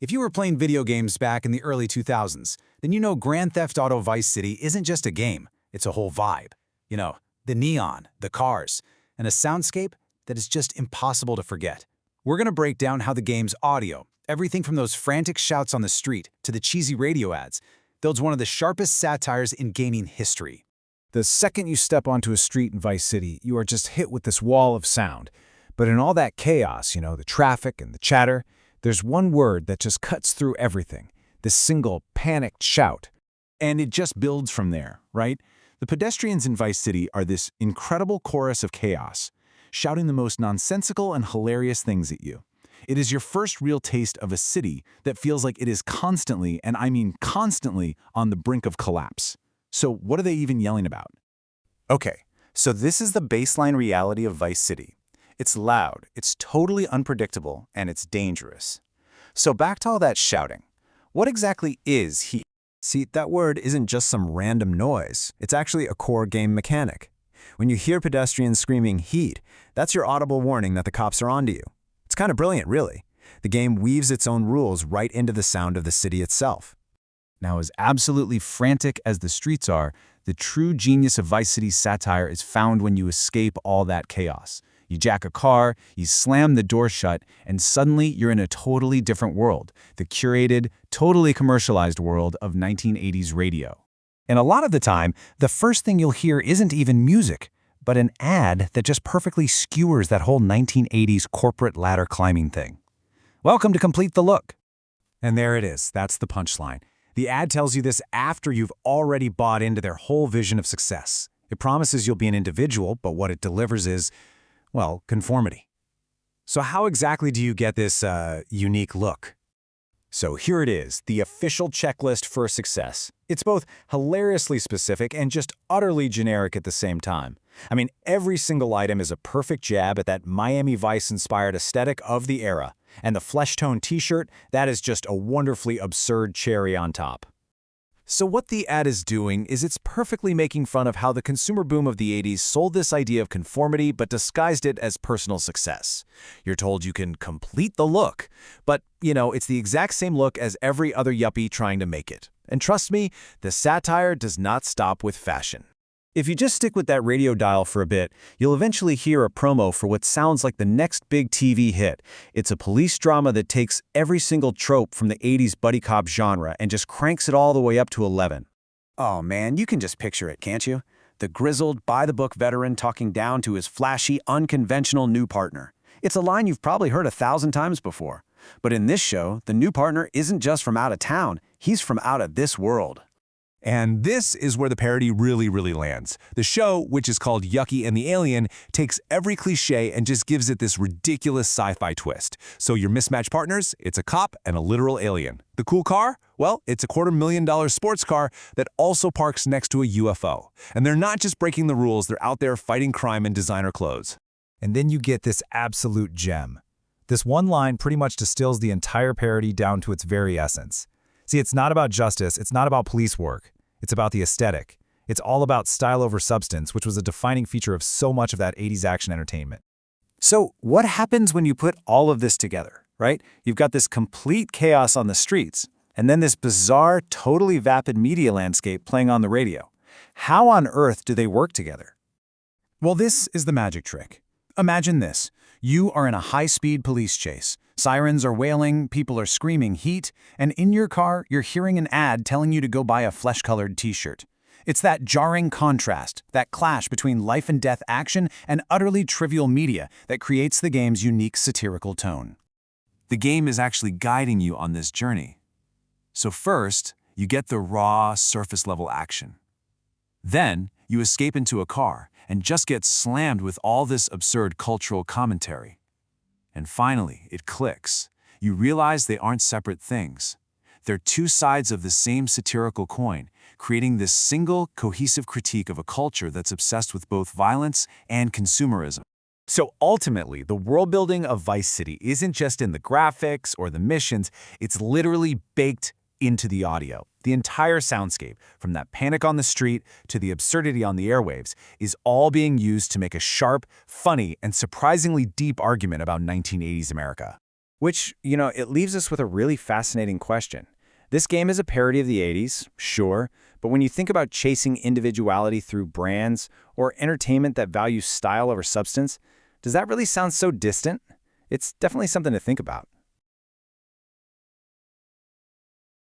If you were playing video games back in the early 2000s, then you know Grand Theft Auto Vice City isn't just a game, it's a whole vibe. You know, the neon, the cars, and a soundscape that is just impossible to forget. We're going to break down how the game's audio, everything from those frantic shouts on the street to the cheesy radio ads, builds one of the sharpest satires in gaming history. The second you step onto a street in Vice City, you are just hit with this wall of sound. But in all that chaos, the traffic and the chatter, there's one word that just cuts through everything, this single panicked shout. And it just builds from there, right? The pedestrians in Vice City are this incredible chorus of chaos, shouting the most nonsensical and hilarious things at you. It is your first real taste of a city that feels like it is constantly, and I mean constantly, on the brink of collapse. So what are they even yelling about? Okay, so this is the baseline reality of Vice City. It's loud, it's totally unpredictable, and it's dangerous. So back to all that shouting. What exactly is heat? See, that word isn't just some random noise. It's actually a core game mechanic. When you hear pedestrians screaming heat, that's your audible warning that the cops are onto you. It's kind of brilliant, really. The game weaves its own rules right into the sound of the city itself. Now, as absolutely frantic as the streets are, the true genius of Vice City's satire is found when you escape all that chaos. You jack a car, you slam the door shut, and suddenly you're in a totally different world, the curated, totally commercialized world of 1980s radio. And a lot of the time, the first thing you'll hear isn't even music, but an ad that just perfectly skewers that whole 1980s corporate ladder climbing thing. Welcome to Complete the Look. And there it is, that's the punchline. The ad tells you this after you've already bought into their whole vision of success. It promises you'll be an individual, but what it delivers is, well, conformity. So how exactly do you get this unique look? So here it is, the official checklist for success. It's both hilariously specific and just utterly generic at the same time. I mean, every single item is a perfect jab at that Miami Vice-inspired aesthetic of the era. And the flesh-tone t-shirt, that is just a wonderfully absurd cherry on top. So what the ad is doing is it's perfectly making fun of how the consumer boom of the 80s sold this idea of conformity but disguised it as personal success. You're told you can complete the look, but, it's the exact same look as every other yuppie trying to make it. And trust me, the satire does not stop with fashion. If you just stick with that radio dial for a bit, you'll eventually hear a promo for what sounds like the next big TV hit. It's a police drama that takes every single trope from the 80s buddy cop genre and just cranks it all the way up to 11. Oh man, you can just picture it, can't you? The grizzled, by-the-book veteran talking down to his flashy, unconventional new partner. It's a line you've probably heard 1,000 times before. But in this show, the new partner isn't just from out of town, he's from out of this world. And this is where the parody really lands. The show, which is called Yucky and the Alien, takes every cliché and just gives it this ridiculous sci-fi twist. So your mismatched partners, it's a cop and a literal alien. The cool car? Well, it's a $250,000 sports car that also parks next to a UFO. And they're not just breaking the rules, they're out there fighting crime in designer clothes. And then you get this absolute gem. This one line pretty much distills the entire parody down to its very essence. See, it's not about justice, it's not about police work. It's about the aesthetic. It's all about style over substance, which was a defining feature of so much of that 80s action entertainment. So what happens when you put all of this together, right? You've got this complete chaos on the streets, and then this bizarre, totally vapid media landscape playing on the radio. How on earth do they work together? Well, this is the magic trick. Imagine this. You are in a high-speed police chase. Sirens are wailing, people are screaming heat, and in your car, you're hearing an ad telling you to go buy a flesh-colored t-shirt. It's that jarring contrast, that clash between life and death action and utterly trivial media that creates the game's unique satirical tone. The game is actually guiding you on this journey. So first, you get the raw, surface-level action. Then, you escape into a car and just get slammed with all this absurd cultural commentary. And finally, it clicks. You realize they aren't separate things. They're two sides of the same satirical coin, creating this single, cohesive critique of a culture that's obsessed with both violence and consumerism. So ultimately, the world building of Vice City isn't just in the graphics or the missions, it's literally baked into the audio. The entire soundscape, from that panic on the street to the absurdity on the airwaves, is all being used to make a sharp, funny, and surprisingly deep argument about 1980s America. Which, it leaves us with a really fascinating question. This game is a parody of the 80s, sure, but when you think about chasing individuality through brands or entertainment that values style over substance, does that really sound so distant? It's definitely something to think about.